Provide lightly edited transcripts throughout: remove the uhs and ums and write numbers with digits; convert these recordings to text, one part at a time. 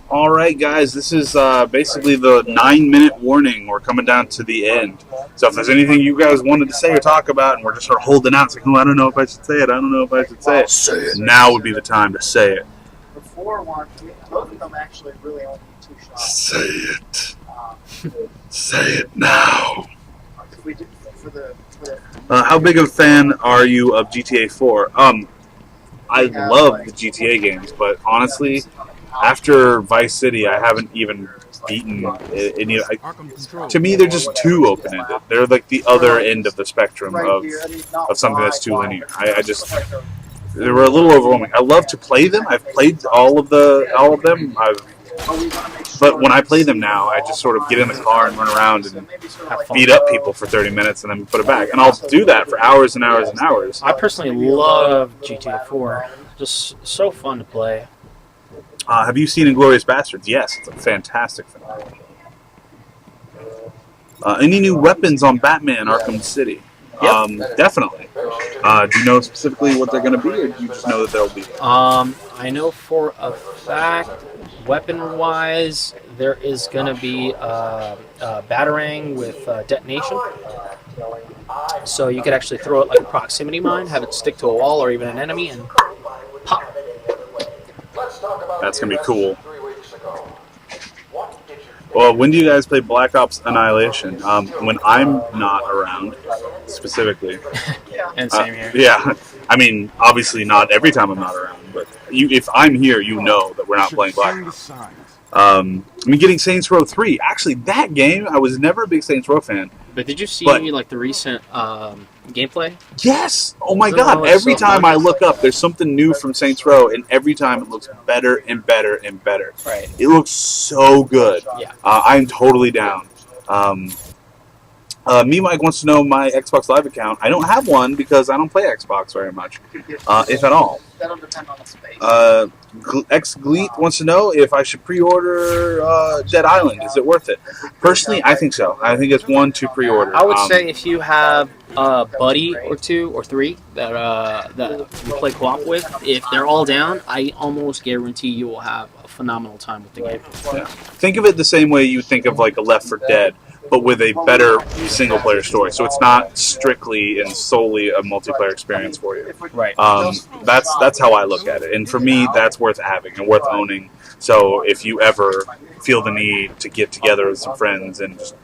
All right, guys, this is basically the 9-minute warning. We're coming down to the end. So if there's anything you guys wanted to say or talk about, and we're just sort of holding out, it's like, oh, I don't know if I should say it. I don't know if I should say it. Say it. Now would be the time to say it. Before one, both of them actually really only need 2 shots. Say it. Say it now. If we do, for the How big of a fan are you of GTA 4? I love the GTA games, but honestly, after Vice City, I haven't even beaten any. To me, they're just too open-ended. They're like the other end of the spectrum of something that's too linear. I just they were a little overwhelming. I love to play them. I've played all of them. But when I play them now, I just sort of get in the car and run around and beat up people for 30 minutes and then put it back. And I'll do that for hours and hours and hours. I personally love GTA 4. Just so fun to play. Have you seen Inglourious Bastards? Yes, it's a fantastic film. Any new weapons on Batman Arkham City? Yep. Definitely. Do you know specifically what they're going to be, or do you just know that they'll be? I know for a fact, weapon-wise, there is going to be a batarang with detonation. So you could actually throw it like a proximity mine, have it stick to a wall or even an enemy, and pop. That's going to be cool. Well, when do you guys play Black Ops Annihilation? When I'm not around, specifically. And same here. Yeah. I mean, obviously not every time I'm not around, but if I'm here, you know that we're not playing Black Ops. I mean, getting Saints Row 3. Actually, that game, I was never a big Saints Row fan. But did you see like the recent gameplay? Yes! Oh my god, every time I look up, there's something new from Saints Row, and every time it looks better and better and better. Right. It looks so good. Yeah. I'm totally down. Me Mike wants to know my Xbox Live account. I don't have one because I don't play Xbox very much, if at all. That'll depend on the space. XGleet wants to know if I should pre-order Dead Island. Is it worth it? Personally, I think so. I think it's one to pre-order. I would say if you have a buddy or 2 or 3 that you play co-op with, if they're all down, I almost guarantee you will have a phenomenal time with the game. Yeah. Think of it the same way you think of like a Left 4 Dead, but with a better single-player story. So it's not strictly and solely a multiplayer experience for you. Right. That's how I look at it. And for me, that's worth having and worth owning. So if you ever feel the need to get together with some friends and just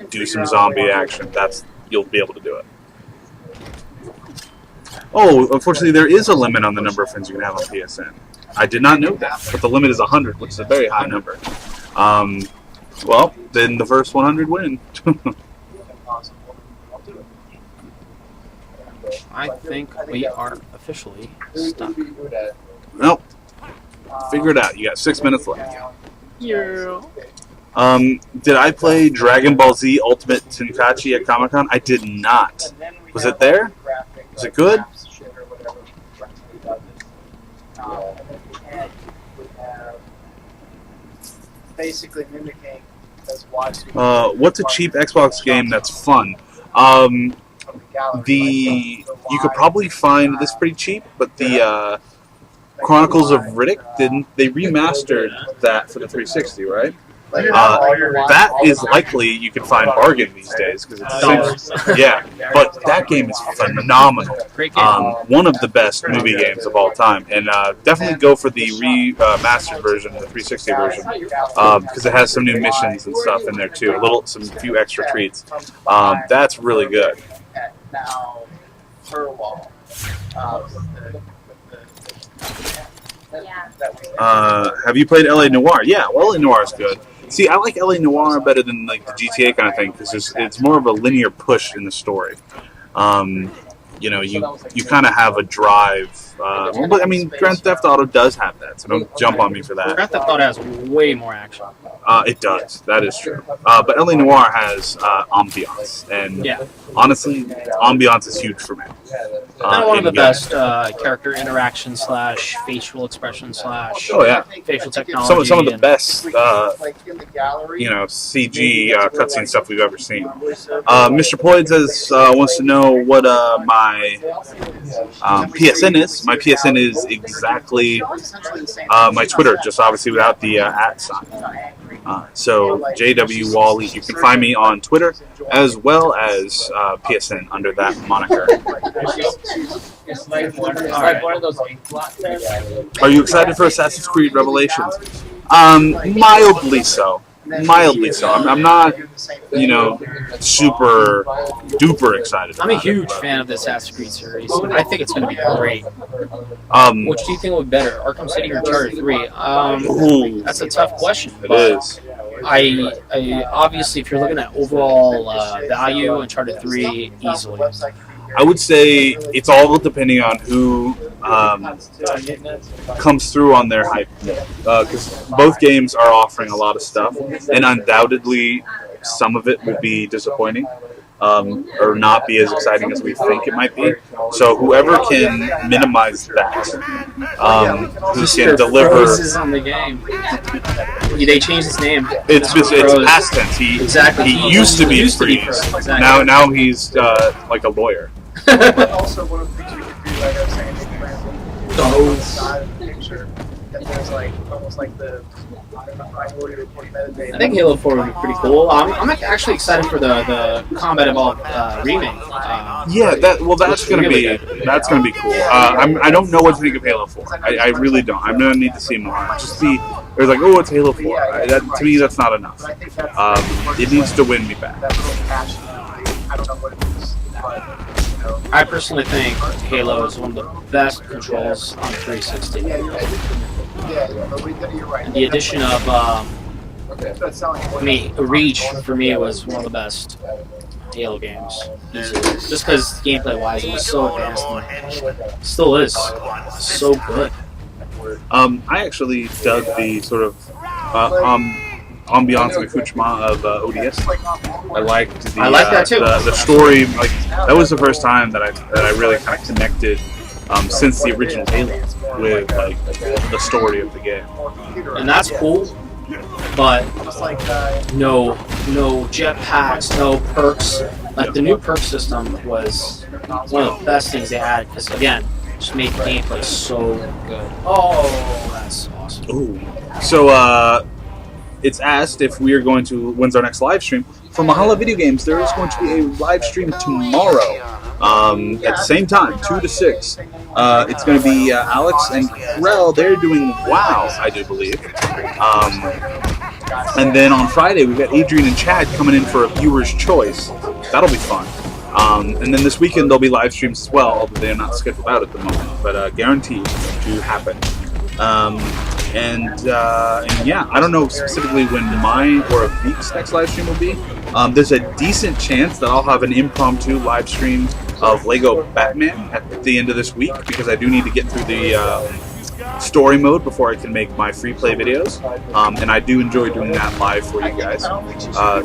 do some zombie action, you'll be able to do it. Oh, unfortunately, there is a limit on the number of friends you can have on PSN. I did not know that, but the limit is 100, which is a very high number. Well, then the first 100 win. I think we are officially stuck. Nope. Figure it out. You got 6 minutes left. Yeah. Did I play Dragon Ball Z Ultimate Tenkaichi at Comic-Con? I did not. Was it there? Was it good? Basically mimicking those watch. What's a cheap Xbox game that's fun? You could probably find this pretty cheap, but the Chronicles of Riddick, they remastered that for the 360, right? That is likely you can find bargain these days because it's yeah. But that game is phenomenal. Great game. One of the best movie games of all time, and definitely go for the remastered version, the 360 version, because it has some new missions and stuff in there too. Some few extra treats. That's really good. Now, her wall. Have you played LA Noire? Yeah, well, LA Noire is good. See, I like LA Noire better than like the GTA kind of thing because it's more of a linear push in the story. You kind of have a drive. But I mean, Grand Theft Auto does have that, so don't jump on me for that. Grand Theft Auto has way more action. It does. That is true. But LA Noire has ambiance, and honestly, ambiance is huge for me. One of the best character interaction / facial expression / facial technology. Some of the best CG cutscene stuff we've ever seen. Mr. Poids wants to know what my PSN is. My PSN is exactly my Twitter, just obviously without the @ sign. So JWWallE. You can find me on Twitter as well as PSN under that moniker. It's like one of those ink blots. Are you excited for Assassin's Creed Revelations? Mildly so. Mildly so. I'm not, super duper excited. I'm a huge fan of the Assassin's Creed series. I think it's going to be great. Which do you think will be better, Arkham City or Uncharted 3? That's a tough question. It is. I obviously, if you're looking at overall value, Uncharted 3 easily. I would say it's all depending on who comes through on their hype. Because both games are offering a lot of stuff, and undoubtedly some of it will be disappointing or not be as exciting as we think it might be. So whoever can minimize that, who can deliver. On the game. They changed his name. It's past tense. He used to be Freeze. Exactly. Now he's like a lawyer. But also one of the things we could do, like I was saying, side of the picture, that there's like almost like the minority report metadata. I think Halo 4 would be pretty cool. I'm actually excited for the Combat Evolved remake. That's gonna be cool. I don't know what to think of Halo 4. I really don't. I'm gonna need to see more. Just see. There's like, oh, it's Halo 4. To me, that's not enough. It needs to win me back. That little patch, I don't know what it is, but. I personally think Halo is one of the best controls on 360. Yeah, but you're right. And the addition of, Reach, for me, was one of the best Halo games. Just because gameplay-wise, it was so advanced and still is so good. I actually dug the sort of ambiance and accoutrement of ODS. I liked that too. The story. Like that was the first time that I really kind of connected since the original Halo with like the story of the game. And that's cool, but no jetpacks, no perks. Like the new perk system was one of the best things they had because again, just made the gameplay so good. Oh, that's awesome. Ooh. So it's asked if we are going to, when's our next live stream. For Mahalo Video Games, there is going to be a live stream tomorrow at the same time, 2 to 6. It's going to be Alex and Krell. They're doing WoW, I do believe. And then on Friday, we've got Adrian and Chad coming in for a viewer's choice. That'll be fun. And then this weekend, there'll be live streams as well, although they're not scheduled out at the moment, but guaranteed to happen. And yeah, I don't know specifically when mine or Avik's next live stream will be. There's a decent chance that I'll have an impromptu live stream of Lego Batman at the end of this week because I do need to get through the story mode before I can make my free play videos. And I do enjoy doing that live for you guys.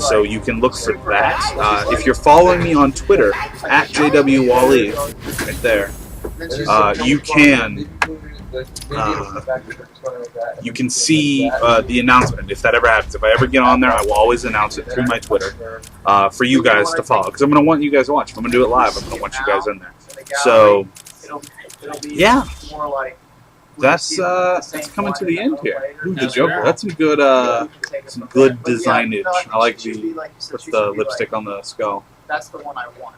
So you can look for that. If you're following me on Twitter, at JWWallE, right there, you can see the announcement if that ever happens. If I ever get on there, I will always announce it through my Twitter for you guys to follow. Because I'm going to want you guys to watch. If I'm going to do it live, I'm going to want you guys in there. So, yeah. That's coming to the end here. Ooh, the Joker. That's some good designage. I like the lipstick on the skull. That's the one I want.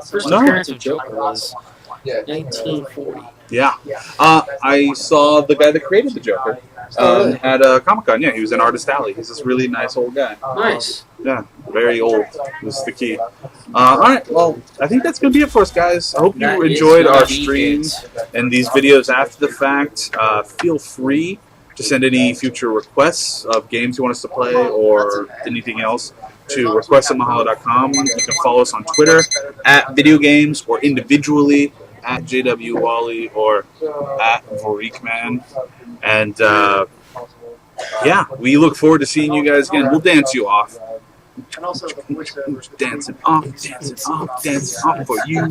First appearance of Joker was 1940. Yeah. I saw the guy that created the Joker at Comic-Con. Yeah, he was in Artist Alley. He's this really nice old guy. Nice. Yeah, very old was the key. Alright, well, I think that's going to be it for us, guys. I hope you enjoyed our streams and these videos after the fact. Feel free to send any future requests of games you want us to play or anything else to requests@mahalo.com. You can follow us on Twitter at Video Games or individually at JWWallE or at Vorikman. And yeah, we look forward to seeing you guys again. We'll dance you off. And also the Dancing off for you.